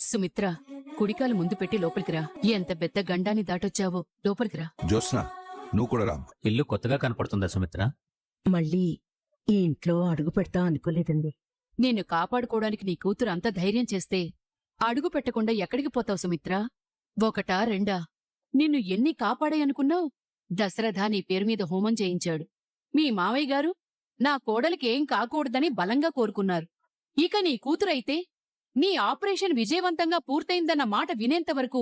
సుమిత్ర, కుడికాలు ముందు పెట్టి లోపలికి రా. ఎంత పెద్ద గండాన్ని దాటొచ్చావో, లోపలికి రా. జ్యోత్స్న, నువ్వు కూడా రా. ఇల్లు కొత్తగా కనపడుతుందా సుమిత్ర? మళ్ళీ ఈ ఇంట్లో అడుగు పెడతా అనుకోలేదండి. నిన్ను కాపాడుకోవడానికి నీ కూతురు అంత ధైర్యం చేస్తే అడుగు పెట్టకుండా ఎక్కడికి పోతావు సుమిత్ర? ఒకటా రెండా? నిన్ను ఎన్ని కాపాడాయనుకున్నావు? దశరథ నీ పేరు మీద హోమం చేయించాడు. మీ మావయ్య గారు నా కోడలికి ఏం కాకూడదని బలంగా కోరుకున్నారు. ఇక నీ కూతురైతే నీ ఆపరేషన్ విజయవంతంగా పూర్తయిందన్న మాట వినేంతవరకు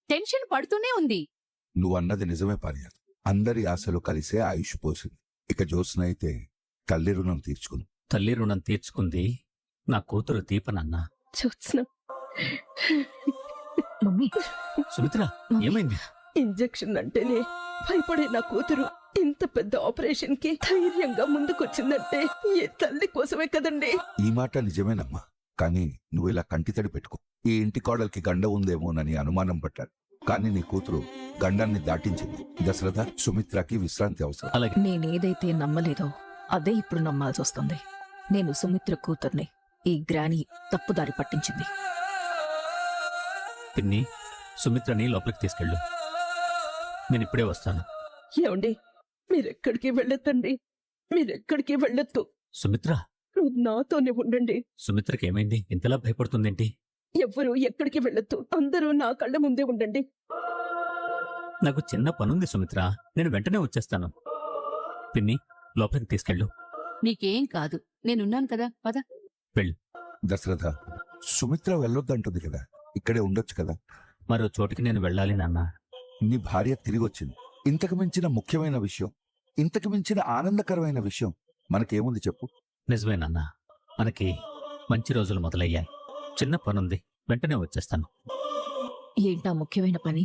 టెన్షన్ పడుతూనే ఉంది. నువ్వన్నది నిజమే పార్యాలు. అందరి ఆశలు కలిసే ఆయుష్ పోసింది. ఇక జ్యోత్స్న అయితే తల్లి రుణం తీర్చుకుంది. తల్లి రుణం తీర్చుకుంది నా కూతురు దీపనన్నా. చూస్తున్నా మమ్మీ, సుమిత్ర, ఏమైంది? ఇంజెక్షన్ అంటేనే భయపడే నా కూతురు ఇంత పెద్ద ఆపరేషన్ కి ధైర్యంగా ముందుకొచ్చిందంటే ఈ తల్లి కోసమే కదండి. ఈ మాట నిజమేనమ్మా. కానీ నువ్వు ఇలా కంటితడి పెట్టుకో. ఈ ఇంటి కోడలికి గండ ఉందేమోనని అనుమానం పడ్డాడు. కానీ నీ కూతురు గండాన్ని దాటించింది. దశరథ, సుమిత్రకి విశ్రాంతి అవసరం. అలాగే. నేనేదైతే నమ్మలేదో అదే ఇప్పుడు నమ్మాల్సి వస్తుంది. నేను సుమిత్ర కూతుర్ని. ఈ గ్రాని తప్పుదారి పట్టించింది. పిన్ని, సుమిత్రని లోపలికి తీసుకెళ్ళు. నేనిప్పుడే వస్తాను. ఏమండి, మీరెక్కడికి వెళ్ళొద్దండి. మీరెక్కడికి వెళ్ళొద్దు. సుమిత్ర, నువ్వు నాతోనే ఉండండి. సుమిత్రకి ఏమైంది? ఇంతలా భయపడుతుందేంటి? ఎవ్వరూ ఎక్కడికి వెళ్ళొద్దు. అందరూ నా కళ్ళ ముందే ఉండండి. నాకు చిన్న పనుంది సుమిత్ర, నేను వెంటనే వచ్చేస్తాను. పిన్ని, లోపలికి తీసుకెళ్ళు. నీకేం కాదు, నేనున్నాను కదా, పద. వెళ్ళు. దశరథ, సుమిత్ర వెళ్ళొద్దంటుంది కదా, ఇక్కడే ఉండొచ్చు కదా. మరో చోటికి నేను వెళ్ళాలి నాన్న. నీ భార్య తిరిగొచ్చింది. ఇంతకు మించిన ముఖ్యమైన విషయం, ఇంతకు మించిన ఆనందకరమైన విషయం మనకేముంది చెప్పు? నిజమే నాన్న, మనకి మంచి రోజులు మొదలయ్యాయి. చిన్న పనుంది, వెంటనే వచ్చేస్తాను. ఏంటా ముఖ్యమైన పని?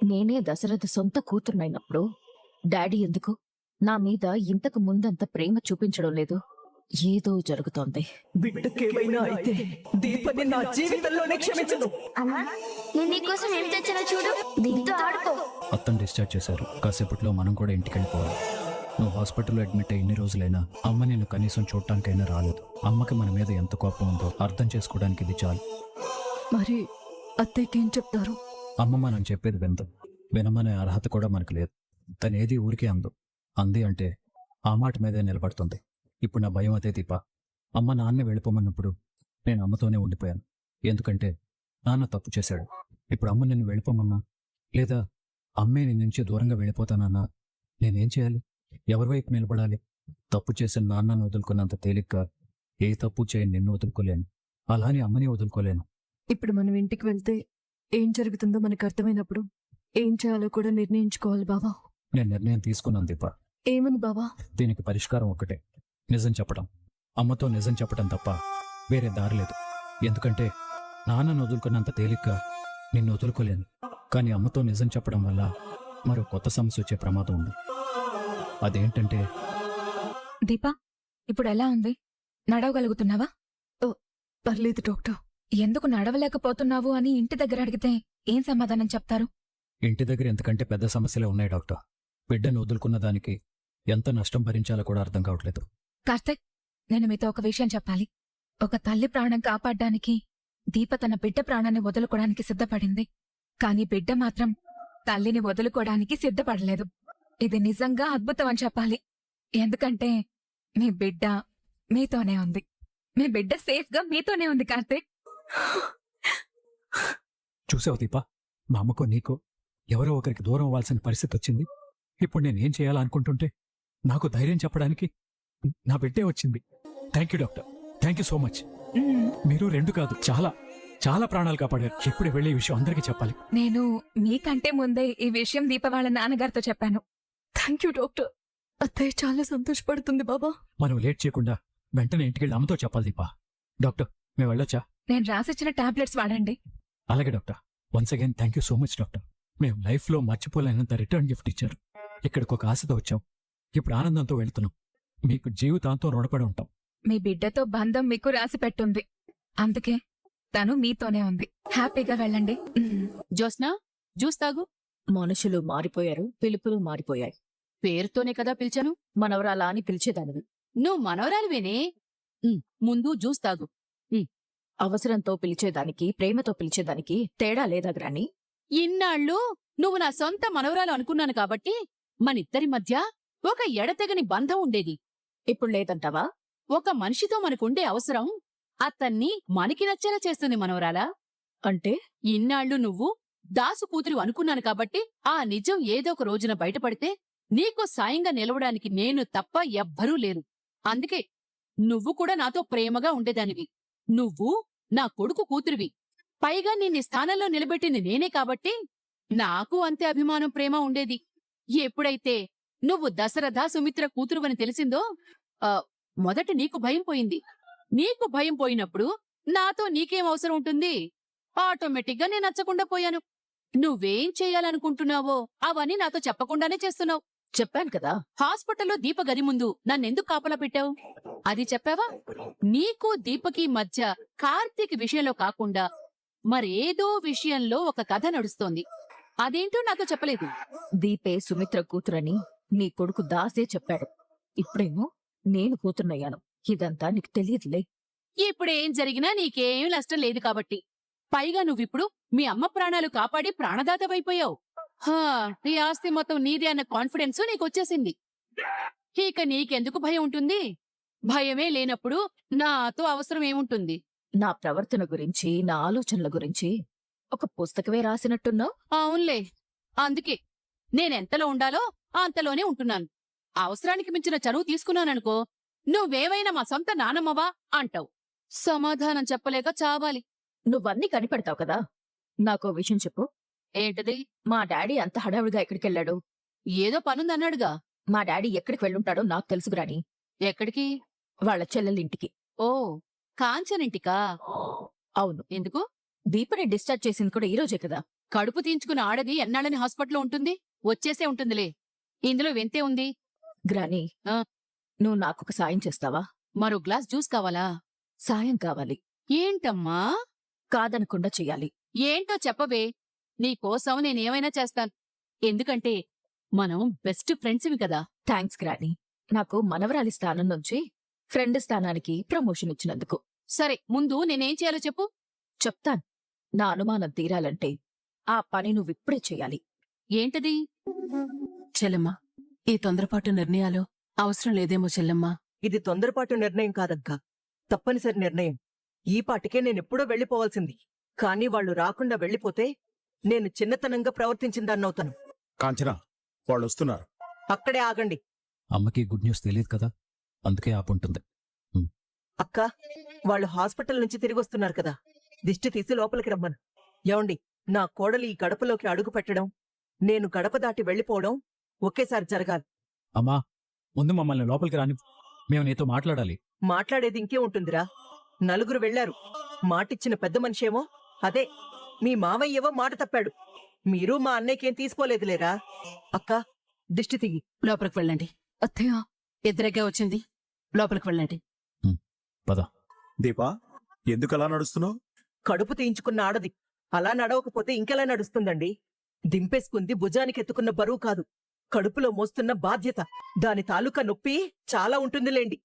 నేనే దశరథ సొంత కూతురునైనప్పుడు డాడీ ఎందుకు నా మీద ఇంతకు ముందంత ప్రేమ చూపించడం లేదు? ఏదో జరుగుతోంది. బిడ్డకేమైనా అయితే దీపని నా జీవితంలోనే క్షమించను. అమ్మా, నేను నీకోసం ఏం తెచ్చానో చూడు. దీంతో ఆడుకో. అత్తను డిశ్చార్జ్ చేశారు. కాసేపట్లో మనం కూడా ఇంటికి వెళ్ళిపోవాలి. నువ్వు హాస్పిటల్లో అడ్మిట్ అయ్యి 2 రోజులైనా అమ్మ నిన్ను కనీసం చూడటానికైనా రాలేదు. అమ్మకి మన మీద ఎంత కోపం ఉందో అర్థం చేసుకోవడానికి ఇది చాలు. మరి అత్తయ్యకేం చెప్తారు? అమ్మ మనం చెప్పేది వినమనే అర్హత కూడా మనకు లేదు. తనేది ఊరికే అంది అంటే ఆ మాట మీదే నిలబడుతుంది. ఇప్పుడు నా భయం అదే దీప. అమ్మ నాన్న వెళ్ళిపోమన్నప్పుడు నేను అమ్మతోనే ఉండిపోయాను. ఎందుకంటే నాన్న తప్పు చేశాడు. ఇప్పుడు అమ్మ నిన్ను వెళ్ళిపోమన్నా, లేదా అమ్మే నీ నుంచి దూరంగా వెళ్ళిపోతానన్నా నేనేం చేయాలి? ఎవరి వైపు నిలబడాలి? తప్పు చేసిన నాన్నను వదులుకున్నంత తేలిగ్గా ఏ తప్పు చేయని నిన్ను వదులుకోలేను. అలానే అమ్మని వదులుకోలేను. ఇప్పుడు మనం ఇంటికి వెళ్తే ఏం జరుగుతుందో మనకు అర్థమైనప్పుడు ఏం చేయాలో కూడా నిర్ణయించుకోవాలి బావా. నేను నిర్ణయం తీసుకున్నాను దీప. ఏమని బావా? దీనికి పరిష్కారం ఒక్కటే, నిజం చెప్పడం. అమ్మతో నిజం చెప్పడం తప్ప వేరే దారి లేదు. ఎందుకంటే నాన్నను వదులుకున్నంత తేలిగ్గా నిన్ను వదులుకోలేను. కానీ అమ్మతో నిజం చెప్పడం వల్ల మరో కొత్త సమస్య వచ్చే ప్రమాదం ఉంది. అదేంటంటే, దీపా, ఇప్పుడు ఎలా ఉంది? నడవగలుగుతున్నావా? పర్లేదు డాక్టర్. ఎందుకు నడవలేకపోతున్నావు అని ఇంటి దగ్గర అడిగితే ఏం సమాధానం చెప్తారు? ఇంటి దగ్గర ఎంతకంటే పెద్ద సమస్యలే ఉన్నాయి డాక్టర్. బిడ్డను వదులుకున్న దానికి ఎంత నష్టం భరించాలో కూడా అర్థం కావట్లేదు. కార్తీక్, నేను మీతో ఒక విషయం చెప్పాలి. ఒక తల్లి ప్రాణం కాపాడ్డానికి దీప తన బిడ్డ ప్రాణాన్ని వదులుకోవడానికి సిద్ధపడింది. కాని బిడ్డ మాత్రం తల్లిని వదులుకోవడానికి సిద్ధపడలేదు. ఇది నిజంగా అద్భుతం అని చెప్పాలి. ఎందుకంటే మీ బిడ్డ మీతోనే ఉంది. మీ బిడ్డ సేఫ్ గా మీతోనే ఉంది కార్తీక్. చూసావు దీపా, మా అమ్మకో నీకో ఎవరో ఒకరికి దూరం అవ్వాల్సిన పరిస్థితి వచ్చింది. ఇప్పుడు నేనేం చేయాలనుకుంటుంటే నాకు ధైర్యం చెప్పడానికి నా బిడ్డే వచ్చింది. Thank you doctor, thank you so much. మీరు 2 కాదు, చాలా చాలా ప్రాణాలు కాపాడారు. ఎప్పుడు వెళ్ళే విషయం అందరికీ చెప్పాలి. నేను మీకంటే ముందే ఈ విషయం దీప వాళ్ళ నాన్నగారితో చెప్పాను. Thank you doctor. అత్తయ్య చాలా సంతోషపడుతుంది బాబా. మనం లేట్ చేయకుండా వెంటనే ఇంటికెళ్ళి అమ్మతో చెప్పాలి దీపా. డాక్టర్, మేము వెళ్ళొచ్చా? నేను రాసిచ్చిన టాబ్లెట్స్ వాడండి. అలాగే doctor. Once again thank you so much doctor. మేము లైఫ్లో మర్చిపోలేనంత రిటర్న్ గిఫ్ట్ ఇచ్చారు. ఇక్కడికి ఒక ఆశతో వచ్చాం, ఇప్పుడు ఆనందంతో వెళ్తున్నాం. మీకు జీవితాంతం రుణపడి ఉంటాం. మీ బిడ్డతో బంధం మీకు రాసి పెట్టుంది. అందుకే తను మీతోనే ఉంది. హ్యాపీగా వెళ్ళండి. జ్యోత్స్న, జ్యూస్ తాగు. మనుషులు మారిపోయారు, పిలుపులు మారిపోయాయి. పేరుతోనే కదా పిలిచాను. మనవరాలా అని పిలిచేదానివి. నువ్వు మనవరాలివేనే. ముందు జ్యూస్ తాగు. అవసరంతో పిలిచేదానికి ప్రేమతో పిలిచేదానికి తేడా లేదా గ్రాని? ఇన్నాళ్ళు నువ్వు నా సొంత మనవరాలు అనుకున్నాను కాబట్టి మనిద్దరి మధ్య ఒక ఎడతెగని బంధం ఉండేది. ఇప్పుడు లేదంటావా? ఒక మనిషితో మనకుండే అవసరం అతన్ని మనకి నచ్చేలా చేస్తుంది మనవరాలా. అంటే ఇన్నాళ్ళు నువ్వు దాసు కూతురు అనుకున్నాను కాబట్టి ఆ నిజం ఏదో ఒక రోజున బయటపడితే నీకు సాయంగా నిలవడానికి నేను తప్ప ఎవ్వరూ లేరు. అందుకే నువ్వు కూడా నాతో ప్రేమగా ఉండేదానివి. నువ్వు నా కొడుకు కూతురివి. పైగా నిన్ని స్థానంలో నిలబెట్టింది నేనే కాబట్టి నాకు అంతే అభిమానం ప్రేమ ఉండేది. ఎప్పుడైతే నువ్వు దశరథ సుమిత్ర కూతురువని తెలిసిందో మొదట నీకు భయం పోయింది. నీకు భయం పోయినప్పుడు నాతో నీకేం అవసరం ఉంటుంది? ఆటోమేటిక్గా నేను నచ్చకుండా పోయాను. నువ్వేం చేయాలనుకుంటున్నావో అవన్నీ నాతో చెప్పకుండానే చేస్తున్నావు. చెప్పాను కదా. హాస్పిటల్లో దీప గది ముందు నన్నెందుకు కాపలా పెట్టావు? అది చెప్పావా? నీకు దీపకి మధ్య కార్తీక్ విషయంలో కాకుండా మరేదో విషయంలో ఒక కథ నడుస్తోంది. అదేంటో నాతో చెప్పలేదు. దీపే సుమిత్ర కూతురని నీ కొడుకు దాసే చెప్పాడు. ఇప్పుడేమో నేను కూతురునయ్యాను. ఇదంతా నీకు తెలియదులే. ఇప్పుడేం జరిగినా నీకేం నష్టం లేదు కాబట్టి. పైగా నువ్విప్పుడు మీ అమ్మ ప్రాణాలు కాపాడి ప్రాణదాతవైపోయావు. ఈ ఆస్తి మొత్తం నీదే అన్న కాన్ఫిడెన్స్ నీకొచ్చేసింది. ఇక నీకెందుకు భయం ఉంటుంది? భయమే లేనప్పుడు నాతో అవసరం ఏముంటుంది? నా ప్రవర్తన గురించి, నా ఆలోచనల గురించి ఒక పుస్తకమే రాసినట్టున్నావు. అవునులే, అందుకే నేనెంతలో ఉండాలో అంతలోనే ఉంటున్నాను. అవసరానికి మించిన చనువు తీసుకున్నాననుకో, నువ్వేవైనా మా సొంత నానమ్మవా అంటావు. సమాధానం చెప్పలేక చావాలి. నువ్వన్నీ కనిపెడతావు కదా. నాకో విషయం చెప్పు. ఏంటది? మా డాడీ అంత హడావుడిగా ఎక్కడికెళ్ళాడు? ఏదో పనుందన్నాడుగా. మా డాడీ ఎక్కడికి వెళ్ళుంటాడో నాకు తెలుసు గ్రాని. ఎక్కడికి? వాళ్ళ చెల్లెలింటికి. ఓ, కాంచనింటికా? అవును. ఎందుకు? దీపని డిశ్చార్జ్ చేసింది కూడా ఈ రోజే కదా. కడుపు తీయించుకున్న ఆడది ఎన్నాళ్ళని హాస్పిటల్లో ఉంటుంది? వచ్చేసే ఉంటుందిలే. ఇందులో వింతే ఉంది. గ్రాని, ఆ. నువ్వు నాకొక సాయం చేస్తావా? మరో గ్లాస్ జ్యూస్ కావాలా? సాయం కావాలి. ఏంటమ్మా? కాదనకుండా చెయ్యాలి. ఏంటో చెప్పవే. నీకోసం నేనేమైనా చేస్తాను. ఎందుకంటే మనం బెస్ట్ ఫ్రెండ్స్వి కదా. థ్యాంక్స్ గ్రాని. నాకు మనవరాలి స్థానం నుంచి ఫ్రెండ్ స్థానానికి ప్రమోషన్ ఇచ్చినందుకు. సరే, ముందు నేనేం చేయాలో చెప్పు. చెప్తాను. నా అనుమానం తీరాలంటే ఆ పని నువ్విప్పుడే చెయ్యాలి. ఏంటది? చెల్లెమ్మ, ఈ తొందరపాటు నిర్ణయాలు అవసరం లేదేమో చెల్లెమ్మా. ఇది తొందరపాటు నిర్ణయం కాదక్కా, తప్పనిసరి నిర్ణయం. ఈ పాటికే నేనెప్పుడో వెళ్ళిపోవాల్సింది. కానీ వాళ్ళు రాకుండా వెళ్ళిపోతే నేను చిన్నతనంగా ప్రవర్తించిందాన్నవుతాను. కాంచనా, వాళ్ళు వస్తున్నారు. అక్కడే ఆగండి. అమ్మకి గుడ్ న్యూస్ తెలియదు కదా, అందుకే ఆపుంటుంది. అక్కా, వాళ్ళు హాస్పిటల్ నుంచి తిరిగొస్తున్నారు కదా. దిష్టి తీసి లోపలికి రమ్మను. ఏమండి, నా కోడలు ఈ గడపలోకి అడుగు పెట్టడం, నేను గడప దాటి వెళ్ళిపోవడం ఒకేసారి జరగాలి. అమ్మా, ముందు మమ్మల్ని లోపలికి రాని. మేము నీతో మాట్లాడాలి. మాట్లాడేది ఇంకే ఉంటుందిరా. నలుగురు వెళ్లారు. మాటిచ్చిన పెద్ద మనిషేమో అదే మీ మావయ్యేవో మాట తప్పాడు. మీరు మా అన్నయ్యకేం తీసుకోలేదులేరా. అక్కా, దిష్టి తిగి లోపలికి వెళ్ళండి. అత్తయ్య, ఎదురుగా వచ్చింది. లోపలికి వెళ్ళండి. పద. దీపా, ఎందుకలా నడుస్తున్నావు? కడుపు తీయించుకున్న ఆడది అలా నడవకపోతే ఇంకెలా నడుస్తుందండి? దింపేసుకుంది భుజానికి ఎత్తుకున్న బరువు కాదు, కడుపులో మోస్తున్న బాధ్యత. దాని తాలూకా నొప్పి చాలా ఉంటుందిలేండి.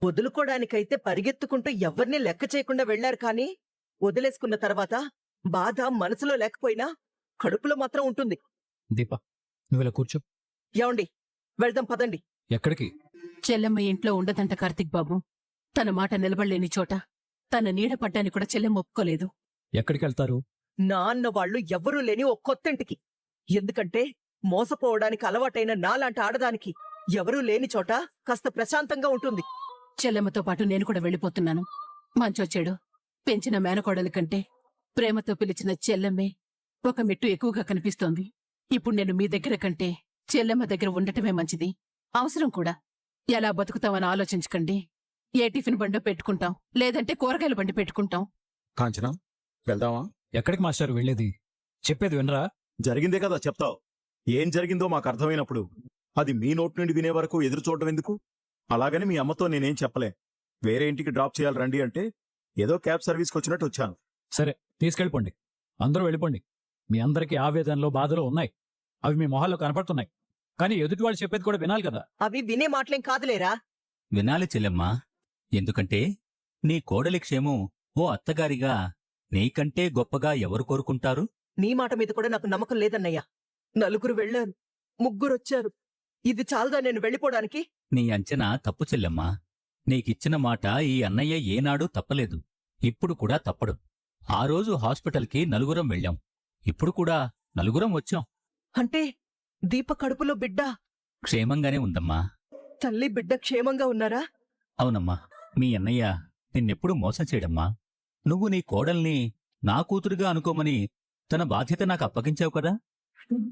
వదులుకోడానికైతే పరిగెత్తుకుంటూ ఎవ్వర్నీ లెక్క చేయకుండా వెళ్లారు కానీ, వదిలేసుకున్న తర్వాత బాధ మనసులో లేకపోయినా కడుపులో మాత్రం ఉంటుంది. దీపా, నువ్వెలా కూర్చో. ఏమండి, వెళ్దాం పదండి. ఎక్కడికి? చెల్లెమ్మ ఇంట్లో ఉండదంట కార్తీక్ బాబు. తన మాట నిలబడలేని చోట తన నీడ పడ్డానికి కూడా చెల్లెమ్మ ఒప్పుకోలేదు. ఎక్కడికి వెళ్తారు? నా అన్న వాళ్ళు ఎవ్వరూ లేని ఓ కొత్తింటికి. ఎందుకంటే మోసపోవడానికి అలవాటైన నాలాంటి ఆడదానికి ఎవరూ లేని చోట కాస్త ప్రశాంతంగా ఉంటుంది. చెల్లెమ్మతో పాటు నేను కూడా వెళ్ళిపోతున్నాను. మంచొచ్చాడు. పెంచిన మేనకోడలి కంటే ప్రేమతో పిలిచిన చెల్లెమ్మే ఒక మెట్టు ఎక్కువగా కనిపిస్తోంది. ఇప్పుడు నేను మీ దగ్గర కంటే చెల్లెమ్మ దగ్గర ఉండటమే మంచిది. అవసరం కూడా. ఎలా బతుకుతామని ఆలోచించకండి. ఏ టిఫిన్ బండో పెట్టుకుంటాం, లేదంటే కూరగాయల బండి పెట్టుకుంటాం. కాంచనా, వెళ్దామా? ఎక్కడికి మాస్టర్ వెళ్ళేది? చెప్పేది వినరా? జరిగిందే కదా చెప్తావు. ఏం జరిగిందో మాకు అర్థమైనప్పుడు అది మీ నోటి నుండి వినే వరకు ఎదురు చూడడం ఎందుకు? అలాగని మీ అమ్మతో నేనేం చెప్పలే. వేరే ఇంటికి డ్రాప్ చేయాలి రండి అంటే ఏదో క్యాబ్ సర్వీస్కి వచ్చినట్టు వచ్చాను. సరే, తీసుకెళ్ళిపోండి. అందరూ వెళ్ళిపోండి. మీ అందరికీ ఆవేదనలో బాధలో ఉన్నాయి. అవి మీ మొహాల్లో కనపడుతున్నాయి. కానీ ఎదుటి వాళ్ళు చెప్పేది కూడా వినాలి కదా. అవి వినే మాటలేం కాదులేరా. వినాలి చెల్లెమ్మా. ఎందుకంటే నీ కోడలి క్షేమం ఓ అత్తగారిగా నీకంటే గొప్పగా ఎవరు కోరుకుంటారు? నీ మాట మీద కూడా నాకు నమ్మకం లేదన్నయ్యా. నలుగురు వెళ్ళారు, ముగ్గురొచ్చారు. ఇది చాలదా నేను వెళ్ళిపోవడానికి? నీ అంచనా తప్పు చెల్లెమ్మా. నీకిచ్చిన మాట ఈ అన్నయ్య ఏనాడూ తప్పలేదు. ఇప్పుడు కూడా తప్పడు. ఆ రోజు హాస్పిటల్కి నలుగురం వెళ్ళాం. ఇప్పుడు కూడా నలుగురం వచ్చాం. అంటే దీప కడుపులో బిడ్డ, క్షేమంగానే ఉందమ్మా. తల్లి బిడ్డ క్షేమంగా ఉన్నారా? అవునమ్మా. మీ అన్నయ్య నిన్నెప్పుడు మోసం చేయడమ్మా. నువ్వు నీ కోడల్ని నా కూతురుగా అనుకోమని తన బాధ్యత నాకు అప్పగించావు కదా.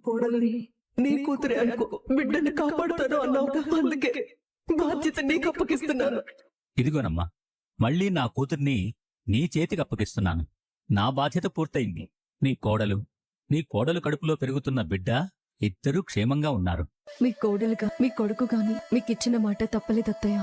కోడల్ని నీ కూతురే అనుకో, బిడ్డని కాపాడుతాను అన్నావుగా, అందుకే బాధ్యత నీకు అప్పగిస్తున్నాను. ఇదిగోనమ్మా, మళ్ళీ నా కూతుర్ని నీ చేతికి అప్పగిస్తున్నాను. నా బాధ్యత పూర్తయింది. నీ కోడలు కడుపులో పెరుగుతున్న బిడ్డ ఇద్దరూ క్షేమంగా ఉన్నారు. మీ కోడలుగా మీ కొడుకు గాని మీకిచ్చిన మాట తప్పలేదత్తయ్య.